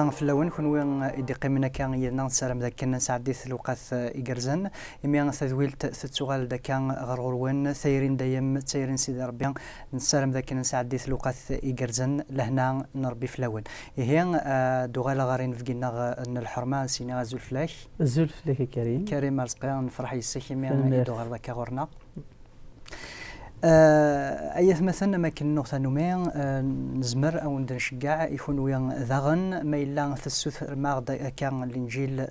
يا فلاون كون إدي قيمنا كان يدنا نسالم ذاك كنا نسعديث الوقت إجرزن إمي تذويلت تتسوغال ذاك غرغروين ثيرين دايم ثيرين سيدي ربي نسالم ذاك كنا نسعديث الوقت إجرزن لهنا نربي فلاون هي دوغالا غارين فقينا الحرمة سينا زول فلاك كريم مرزقيا نفرح يسيك إمي دوغال ذاك غورنا أيث مثلا ما كنا نومين نزمر أو نشجع يكون ويا ذغن ما إلا ثسوث ما كان الإنجيل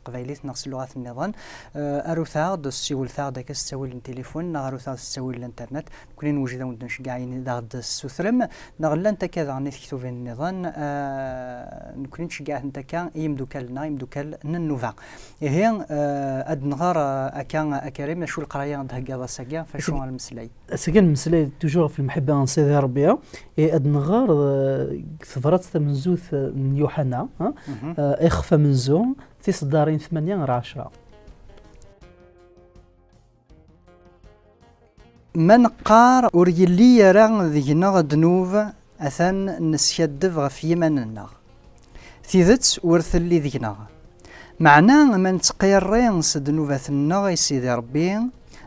قبيليت نقص لغات النظام أروثا دسيول ثا داك السوي التليفون نغروثا السوي الإنترنت كلين وجد ود نشجعين ذا السوثرم نغلا أنت كذا عن يكتب النظام نكون نشجع أنت كان يمدوكل ننوفا هي أدنغار أكان أكريم شو القراية عندها جابا سجى فشو على المسلي سكن مسلي توجور في المحبة عن سيدي ربيع أدنغار ثفرات من زوث من يوحنا إخفى من زوم في صدارين 8-10 من قار أوريلي يرى ذينا دنوف أثن نسيدف غفي مننا ثيذت ورث اللي ذينا معناه من تقيرين سدنوف أثننا سيدي ربيع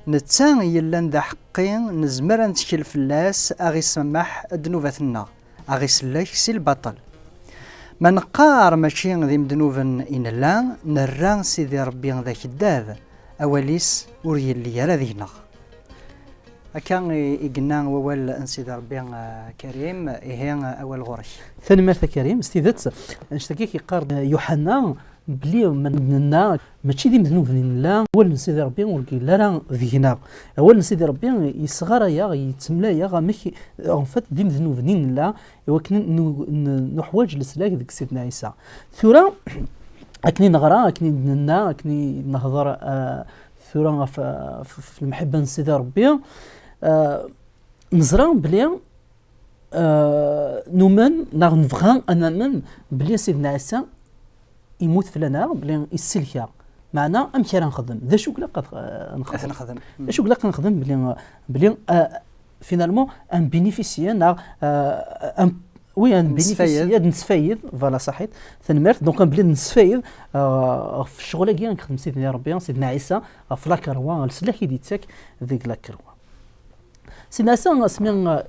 نتان يلان ذا حقين نزمر نتكل فلاس أغي سمح دنوبتنا أغي سلاك سي البطل من قار ماشي ذي مدنوبن إن لا نران سيدي ربي ذا كداب أوليس وري اللي يرى ذينا أكان إقنا ووال سيدي ربي كريم إهي أول غرش ثاني مرثا كريم استيذت نشتكيك يقار يوحنا بلي مننا ماشي دي مذنوبين لا اول سيدي ربي ولكن لا راه ذينا اول سيدي ربي يصغر يا يتملا غا ماشي اون فات دي مذنوبين لا ولكن نحواج لسلاك ديك سيدنا عيسى ثورة اكني نغرا اكني ننا اكني نهضر ثورة في المحبه سيدي ربي نزرا بلي نومن نغنفغا انا من بلي سيدنا عيسى يموت فلنا بلي يسلكها معنا امشي راه نخدم ذا شو قلق نخدم ذا شو قلق نخدم بلي فينالمون ان بينيفيسيي نا ان وي ان بينيفيسيي نستفيد فوالا صحيت ثنمرت دونك بلي نستفيد في الشغل كاع نخدم سيدنا ربي سيدنا عيسى في لاكروا السلاح يديتك ذيك لاكروا سيدنا عيسى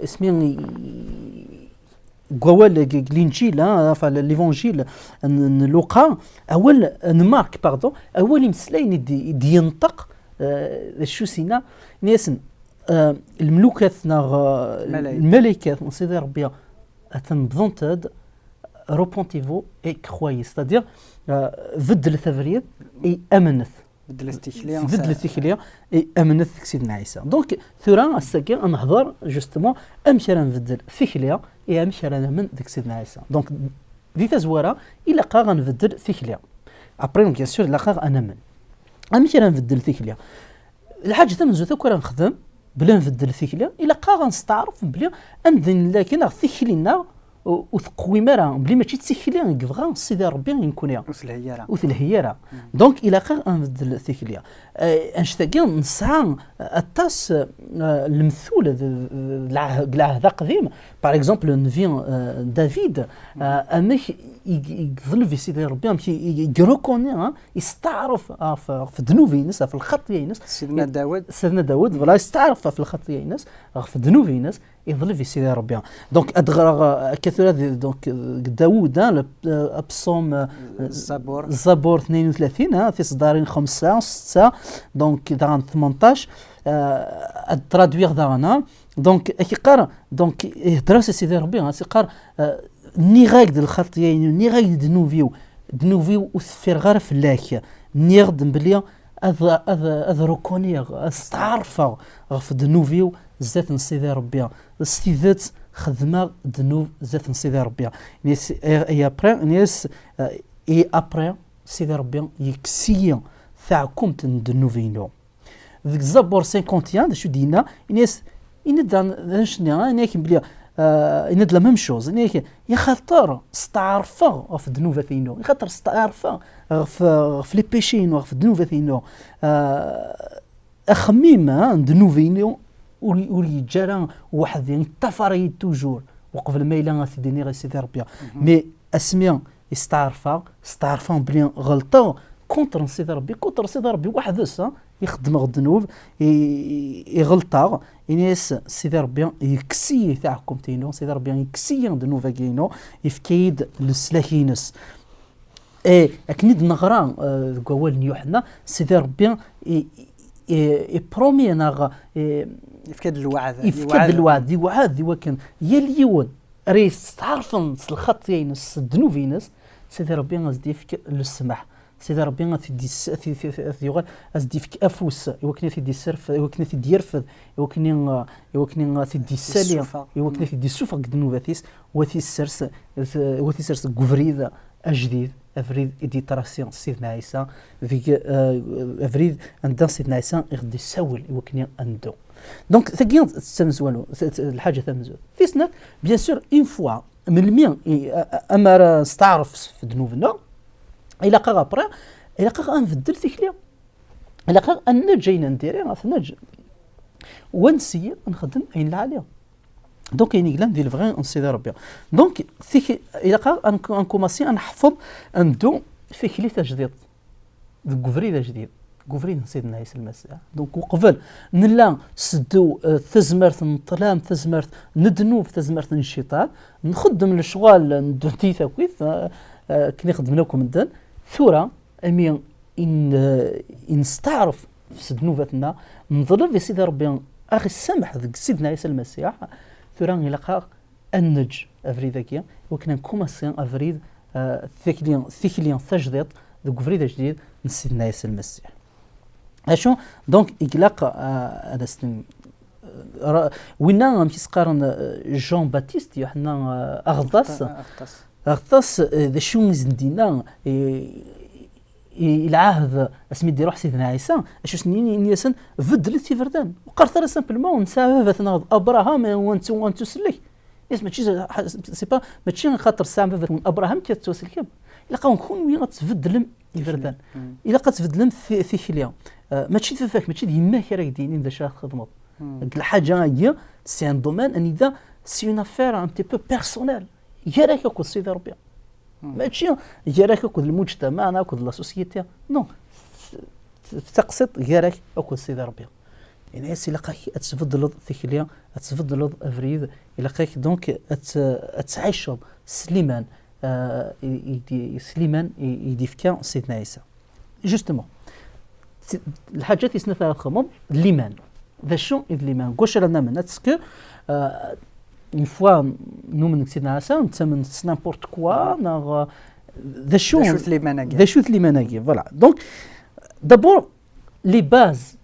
اسمي قوال الانجيل ليفانجيل لوقا اول نمارك باردون اول مسلاين دي ينطق شو سينا نيسن الملوكات الملكات سيدي ربي تنبضنتد روبونتيفو اي كروي ستادير فد الثفريد اي امنث فد الاستيكليه اي امنث سيدنا عيسى دونك ثورا الساكن نهضر جوستومون امشي راه نفدل ثيكليه اي امشي راه من ديك سيدنا عيسى دونك دي تزوره الا قا غنفدل ثيكليه ابري بيان سور لا قا انا من امشي راه نفدل ثيكليه الحاجه تاع منزوث كون نخدم بلا نفدل ثيكليه الا قا غنستعرف بلي امذن لكن ثيكلينا وثقوي مرا بلي ماشي تسيكليا كفغا سيدي ربي يكون يا وثلهيرا دونك الى قا نفدل ثيكليا انشتاقي نسعى التاس المثول العهد القديم باغ اكزومبل نفي دافيد امك يظل في سيدي ربي يروكوني يستعرف في ذنوبينس في الخطيينس سيدنا داود ولا يستعرف في الخطيينس في ذنوبينس يظل في سيدي ربي دونك ادغرا كثر دونك داود ابصوم الزبور 32 في صدارين 5 6 دونك دان 18 ترادوير دانا دونك كيقرا دونك دراسه سيدي ربي سيقار ني غايد الخطيين ني غايد دنوفيو وثفير غير فلاك ني غد بلي اذ ركوني استعرفه في دنوفيو زات سيدي ربي استيذات خدمه دنوب زات سيدي ربي نيس اي ابري نيس اي ابري سيدي ربي يكسي ثاعكم تندنوفينو ذيك الزبور 51 شو دينا نيس يندان شنو نيك بلي يند لا ميم شوز نيك يخاطر استعرفه في دنوبتينو يخاطر استعرفه في لي بيشينو في دنوبتينو اخميم دنوفينو ولي جرى واحد يعني تفريد توجور وقبل ما يلا سيدي غير سيدي ربي مي اسمي استعرفا بلي غلطه كونتر سيدي ربي، كونتر سيدي ربي وحدس يخدم الذنوب يغلطها يناس سيدي ربي يكسي تاعكم تينو، سيدي ربي يكسي ذنوب كاينو يفكيد للسلاكينس اكنيد نغرا قوال يوحنا سيدي ربي يبرومي نغ يفكد الوعد يوعد وكان يليون ريس تعرفن الخط ينس الذنوب ينس سيدي ربي غادي يفك للسمح، سيدي ربي غادي يغادي يفك افوس يوكني في دي سرف يوكني في ديرفد يوكني في دي سالي يوكني في دي سوفق دنوباتيس وثي سرس غفريد اجديد افريد اديتراسيون سيدنا عيسى فيك افريد عند سيدنا عيسى غادي يسول يوكني اندو دونك ثقيل تسمزوالو الحاجه تمزول في سنه بيان سور اون فوا من المين اما استعرف في ذنوبنا الى قا ابري الى قا نبدل تكليا الى قا ان جاينا نديري غنج ونسي نخدم عين العاليه دونك كاين كلام ديال فغي سيدي ربي دونك فيك الى قا انكوماسي نحفظ ندو في كلي تجديد الكفريده جديد كفرين سيدنا عيسى المسيح دونك وقبل نلا سدو تزمرت نطلام تزمرت ندنوب تزمرت الشيطان نخدم الشغال ندوتي ثاكويث كني خدم لكم الدن ثورة امي ان نستعرف في ذنوباتنا نظلم في سيدي ربي اخي السمح ذك سيدنا عيسى المسيح ثورة يلقى النج افريداكيا وكنا نكوماسي افريد ثيكليان تجديد ذك فريده جديد من سيدنا عيسى المسيح اشو دونك اطلاق هذا وين كيسقارن جون باتيست يوحنا اغطاس ذا شو زندينا العهد اسمي دي روح سيدنا عيسى اشو سنين ياسن فدلت في فردان وقرت راه سامبلمون نسابه ابراهام وانتو سلك اسمع شي سي با ماشي خاطر سامبل من ابراهام كتوسلكم لقاو نكون وين تفدلم الفردان الا قتفدلم في خليه ماشي فاك ماشي يماك راه دينين ذا شاخ خدمه الحاجه هي سي ان دومين ان اذا سي اون افير ان تي بو بيرسونيل يراك كو سيدي ربي ماشي يراك كو المجتمع كو لا سوسيتي نو تقصد يراك كو سيدي ربي يعني سي لقاك تفضل في خليه تفضل افريد يلقاك دونك تعيش سليمان سليمان يديفكا سيدنا عيسى جوستومون الحاجات اللي سنة ثلاث خمم ليمان ذا شو ليمان واش رانا من اسكو اون فوا نؤمن سيدنا عيسى نتمن نامبورت كوا نغ ذا شو ليماناكي فوالا دونك دابور لي باز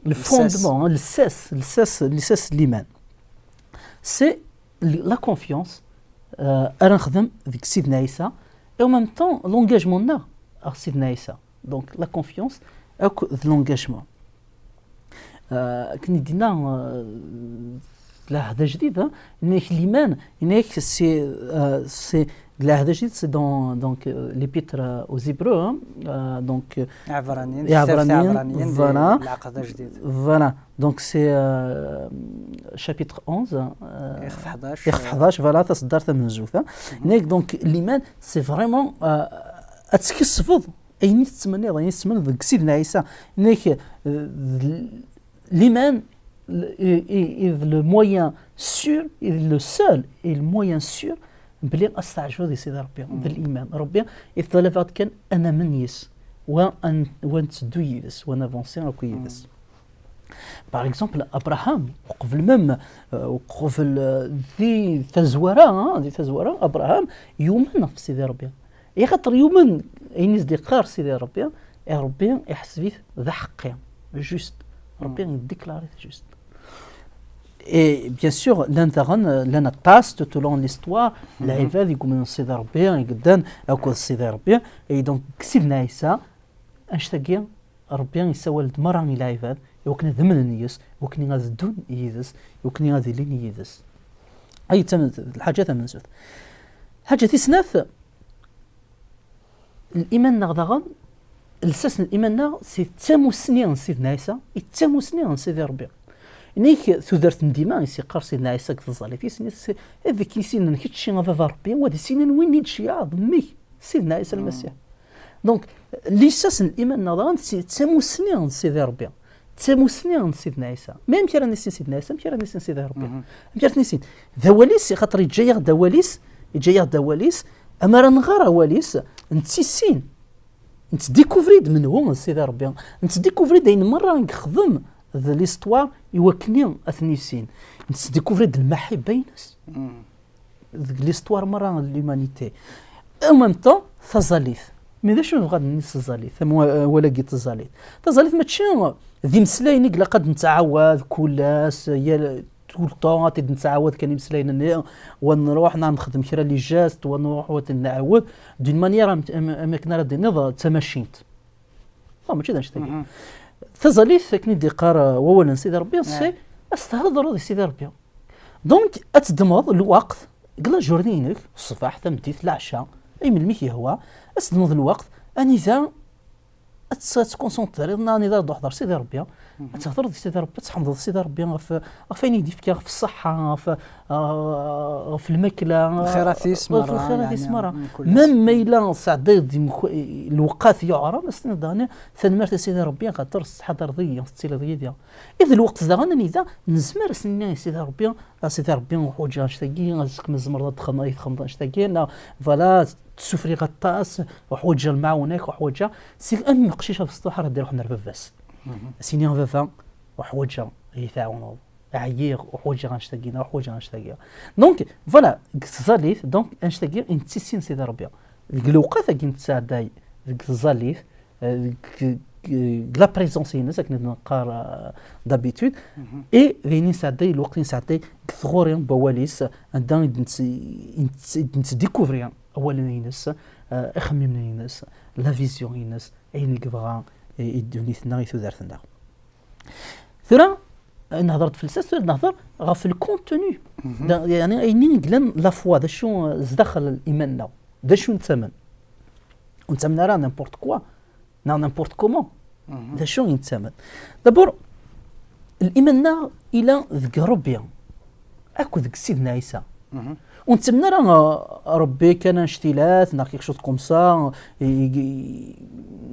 لو فوندمون الساس ليمان سي لا كونفيونس انا نخدم ديك سيدنا عيسى او ميم طون لونغاجمون نا سيدنا عيسى دونك لا كونفيونس اكو لونغاجمون كني دينا لا هذا جديد انك الايمان انك سي لا هذا جديد سي دونك ليبيتر او زيبرو دونك عبرانيين فوالا العقد جديد فوالا دونك سي شابيتر 11 يخف 11 فوالا تصدرت من زوثه هناك دونك الايمان سي فريمون اتكسفض اين تتمنى ذاك سيدنا عيسى هناك الايمان est le moyen sûr est le seul et le moyen sûr بلي استعجبوا دي سيدي ربي بالايمان ربي يطلب كان انا من يس وان تدو يدس وانا افونسي اكو يدس باغ اكزومبل ابراهام وقف المم وقف ذي تزوره ابراهام يؤمن في سيدي ربي يخاطر يؤمن اين يصدقار سيدي ربي يا ربي يحسب ذا حقي جوست ربي يديكلاري جوست. Et bien sûr, l'un taste tout au long de l'histoire, l'Aïvad, il commence à se faire, il donne à quoi se faire, et donc, si vous n'avez ça, أشتاقي ربي يسوى المرأة العباد يوكن ذمن النيس يوكن غادي دون يدس يوكن غادي لين يدس أي الحاجات من زود حاجة تسناف الإيمان نغضغن الساس الإيمان سي تامو سنين سيدنا عيسى يتامو سنين سيدي ربي إنيك ثودرت نديما يسيقار سيدنا عيسى كتظالي في سنين هذيك سنين كيتشي غافا ربي وهذه سنين وين يتشي ضميك سيدنا عيسى المسيح. دونك ليساس الايمان نظام تسموسني عند سيدي ربي، تسموسني عند سيدنا عيسى، ما يمكن راه نسين سيدنا عيسى، يمكن راه نسين سيدي ربي، يمكن نسين دواليس خاطر يجي دواليس اما راه نغار واليس نتسين نتديكوفريد من هو سيدي ربي، نتديكوفريد اين مره نخدم ذا ليستوار يوكني اثنيسين، نتديكوفريد المحبه ينس ليستوار مره ليمانيتي او ميم طون ثزاليث. مي شنو غادي نيس الزاليث ولا قيت الزاليث تزاليث ماشي ذي مسلايني قلا قد نتعاود كلاس هي طول طون نتعاود كان مسلاين ونروح نخدم كرا لي جاست ونروح ونعاود دون مانيير ما كنا راه نض تماشينت ماشي داك تزاليث كني ديقار وولا سيدي ربي سي استهضر سيدي ربي. دونك اتدمض الوقت قلا جورنينك الصباح تمديت العشاء اي من الميك هو استدمض الوقت اني ذا تكونسونطري راني دار تحضر سيدي ربي تهضر سيدي ربي تحمض سيدي ربي فين يدي فيك في الصحه في الماكله الخيرات يسمر الخيرات يسمر ميم الا سعدي الوقات يعرى استنى ثنمرت سيدي ربي خاطر الصحه رضيه التيلاديه ديال اذا الوقت ذا راني اذا نزمر سني سيدي ربي وحوجه نشتاقي نزك من الزمرات خمض نشتاقي فوالا تسفري غطاس وحوجه المعونك وحوجه سي ام قشيشه في السطوح راه دير روحنا رباباس سيني فافا وحوجه يتعاونوا عيير وحوجه غنشتاقينا وحوجه غنشتاقيها. دونك فوالا زاليف دونك نشتاقي نتسين سيدي ربي الوقت كي نتساعداي زاليف لا بريزونس الناس كنا نقار دابيتود اي غيني ساعداي الوقت نساعداي كثغورين بواليس عندنا نتديكوفري اولا الناس اخمم الناس لا فيزيون الناس عين الكبغا يدوني ثنا يثدارثنا ثرا نهضرت في الساس نهضر غا في الكونتوني يعني اينين قلن لا فوا دا شو زدخل الايمان دا شو نتمن ونتمن راه نيمبورت كوا نيمبورت كومون دا شو ينتمن دابور الايمان الى ذك ربي اكو ذك سيدنا عيسى ونتمنى راه ربي كان اشتيلات ناكيك شوط كومسا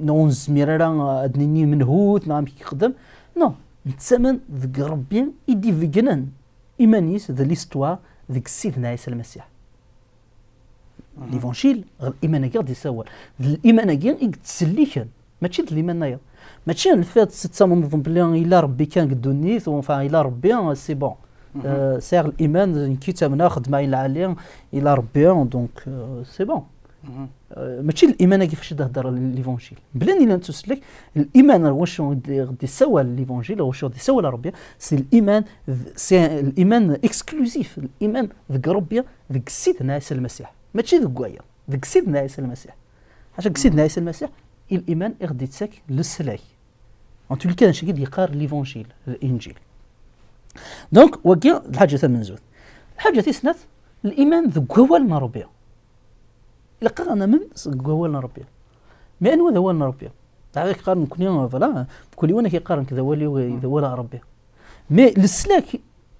نونز ميرا ادنيني منهوت نعم كيخدم نو نتسمن ذك ربي يدي فيجنان ايمانيس ذا ليستوار ذك سيدنا عيسى المسيح ليفونجيل الايمان كاع دي سوال الايمان كاع يتسليكن ماشي الايمان نايا ماشي الفات سته منظم بلي الا ربي كان قدونيث وفا الا ربي سي بون سير الايمان كتاب ناخذ معي العالم الى ربي دونك سي بون ماشي الايمان كيفاش تهضر ليفونجيل بلا ني نتسلك الايمان واش غادي يسوى ليفونجيل واش غادي يسوى لربي سي الايمان اكسكلوزيف الايمان ذك ربي ذك سيدنا عيسى المسيح ماشي ذك كوايا ذك سيدنا عيسى المسيح حاجه سيدنا عيسى المسيح الايمان غادي يتساك للسلاك ان تو كان شي يقار ليفونجيل الانجيل. دونك وكا الحاجه ثمن زود الحاجه تسنث الايمان ذك هوالنا ربي لقانا من قولنا ربي ما انو ذوالنا ربي تعرف قارن كل فلا كل وانا كيقارن كذا ولي ذولا ربي مي السلاك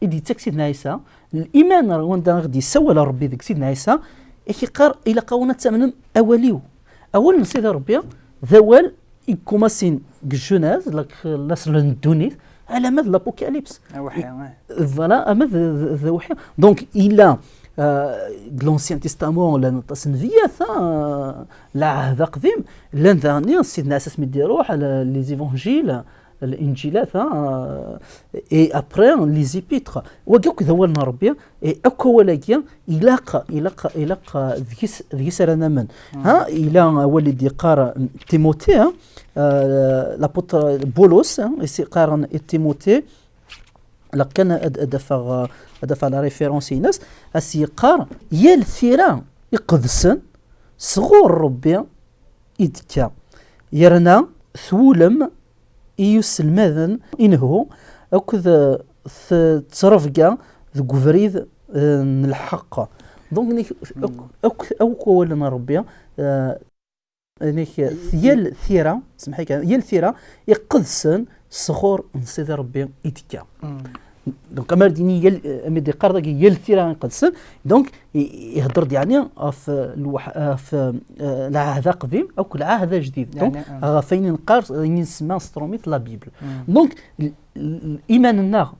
يدي تكسيدنا عيسى الايمان وانت غادي يسوى لربي ذيك سيدنا عيسى كيقار الى قاونا تمن اوليو اول سيدي ربي ذوال يكوماسين جوناز لك لاسل الدونيت على مد لابوكاليبس فوالا مد ذا وحي دونك الى لونسيان تيستامون لان تصنفيه العهد القديم لان ثاني سيدنا اساس مدي روح لي زيفونجيل الانجيلات اي ابري لي زيبيتر وكاك ذولنا ربي اكو ولاكيا الى ذيك سرانا من ها الى ولدي قار تيموثي لابوتر بولس قارن تيموثي لا كان دفع لا ريفيرونس ناس اسيقار يا الثيران يقدسن صغور ربي يدكا يرنا ثولم يسلمذن انه اكذا تصرفكا ذو فريد الحق دونك اوكو ولا ربي نيك يا الثيرا سمحي كان يا الثيرا يقدسن صغور سيدي ربي يدكا دونك أمر ديني أمدي قرضك يلثيران قدسن دونك يهدر يعني في العهد قديم أو كل عهد جديد دونك غافين نقار يسمى ستروميت لا بيبل دونك الإيمان النار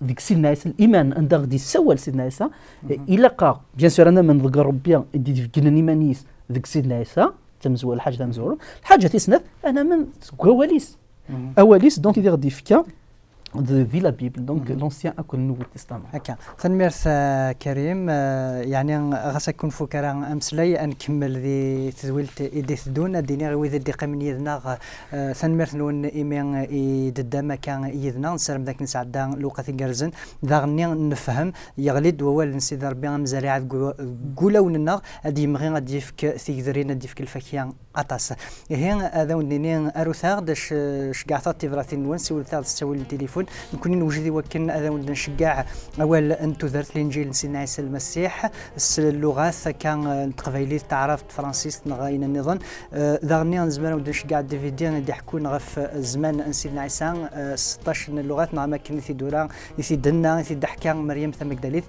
ديك سيدنا عيسى الإيمان عند غادي سوال سيدنا عيسى إلا قا بيان سور أنا من ذكر ربي دي في كنا إيمانيس ديك سيدنا عيسى تمزول الحاجة تمزول الحاجة تسند أنا من كواليس أواليس دونك إذا غادي فيها في لا بيبل دونك لونسيان اكو النوو تيستامون هكا تنميرث كريم يعني غاس يكون فكرة امسلي نكمل ذي تزويلت ايديث دون ديني غير ذي قمن يذنا تنميرث نون ايمين يددما كان يذنا نسرم ذاك نسعدا لوقا غرزن ذا غني نفهم يغلد ووال نسيد ربي مزارع قولون النار ادي مغي غادي فك ثيذرين ادي فك الفكيان اطاس هي هذا ونيني اروثار داش شكاعات تيفراتين ونسي ولثار تسوي التليفون نكون نوجدي وكن هذا ونشجع اول انتو درت الانجيل سيدنا عيسى المسيح اللغات كان تقبيلي تعرف فرنسيس نغاين النظام ذاغني نزمان ونشجع ديفيدي ندي حكون غف زمان سيدنا عيسى 16 لغات نعم كان في دوران في دنا في ضحكه مريم ثمكداليث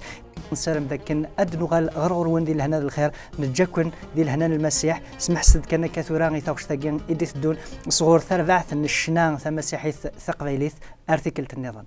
نسالم ذاك ادنغال غرغر وندي لهنا الخير نتجاكن دي لهنا المسيح سمح سد كان كثوران يتاوش تاكين ايديث دون صغور ثربعث الشنان ثم مسيحي ثقبيليث ارتيكل النظام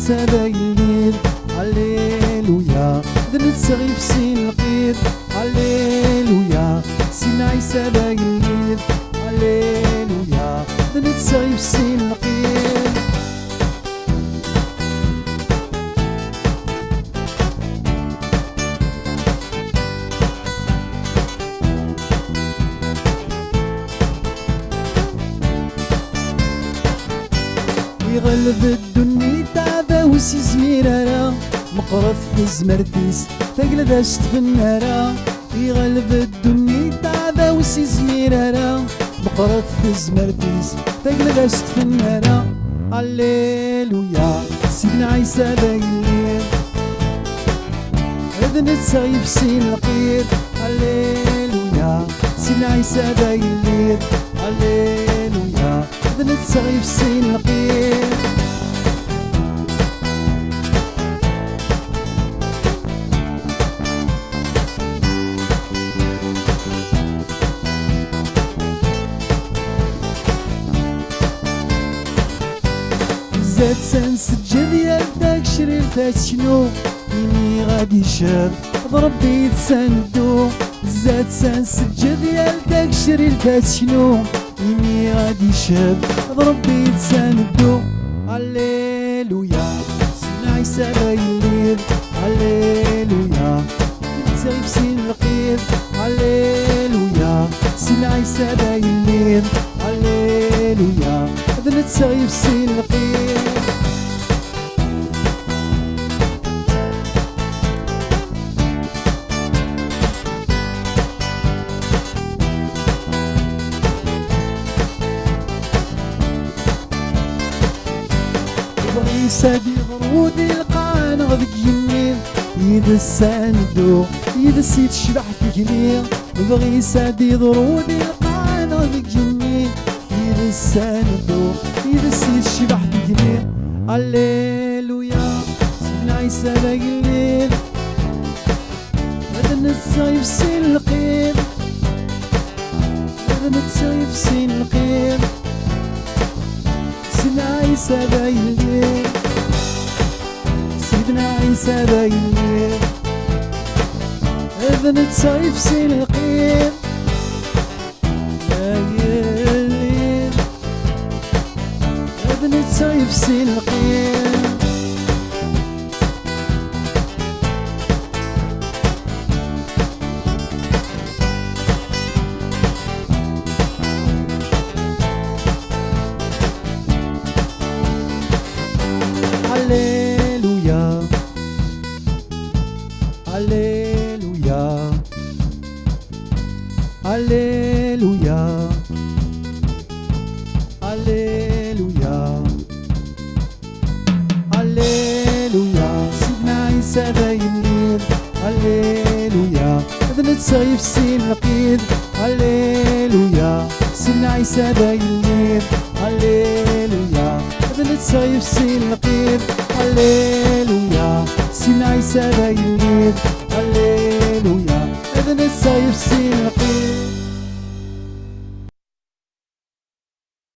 سبايلير هللويا ذنت صغيف سين القير هللويا سين عيسى بايلير هللويا ذنت صغيف سين القير يغلب الدنيا تعبا وسي زميرارا مقرف في زمرديس تقلد اشت في النارا يغلب الدنيا تعبا وسي زميرارا مقرف في زمرديس تقلد اشت في النارا هللويا سيدنا عيسى بايلير اذن تصغيب سين القير هللويا سيدنا عيسى بايلير هللويا اذن تصغيب سين القير زاد سنسجد يا داك شرير فاشنو إني غادي شاب بربي يتساندو زاد سنسجد يا داك شرير فاشنو إني غادي شاب بربي يتساندو هللويا سيدنا عيسى بايلير هللويا نتسايب سين القير هللويا سيدنا عيسى بايلير هللويا هذا نتسايب سين القير سادي غرودي القانا غدك يمين يد الساندو يد السيد شبح تكلير بغي سادي غرودي القانا غدك يمين يد الساندو يد السيد شبح تكلير هللويا سيدنا عيسى بايلير هذا نتصايب سين القير هذا نتصايب سين القير سيدنا عيسى بايلير سيدنا عيسى بايلير إذا نتصايب سين القير بايلير إذا نتصايب سين القير هللويا هللويا هللويا يفسي القيد هللويا سن عيسى بايلير هللويا بنتسا يفسي القيد هللويا سن عيسى بايلير هللويا بنتسا يفسي القيد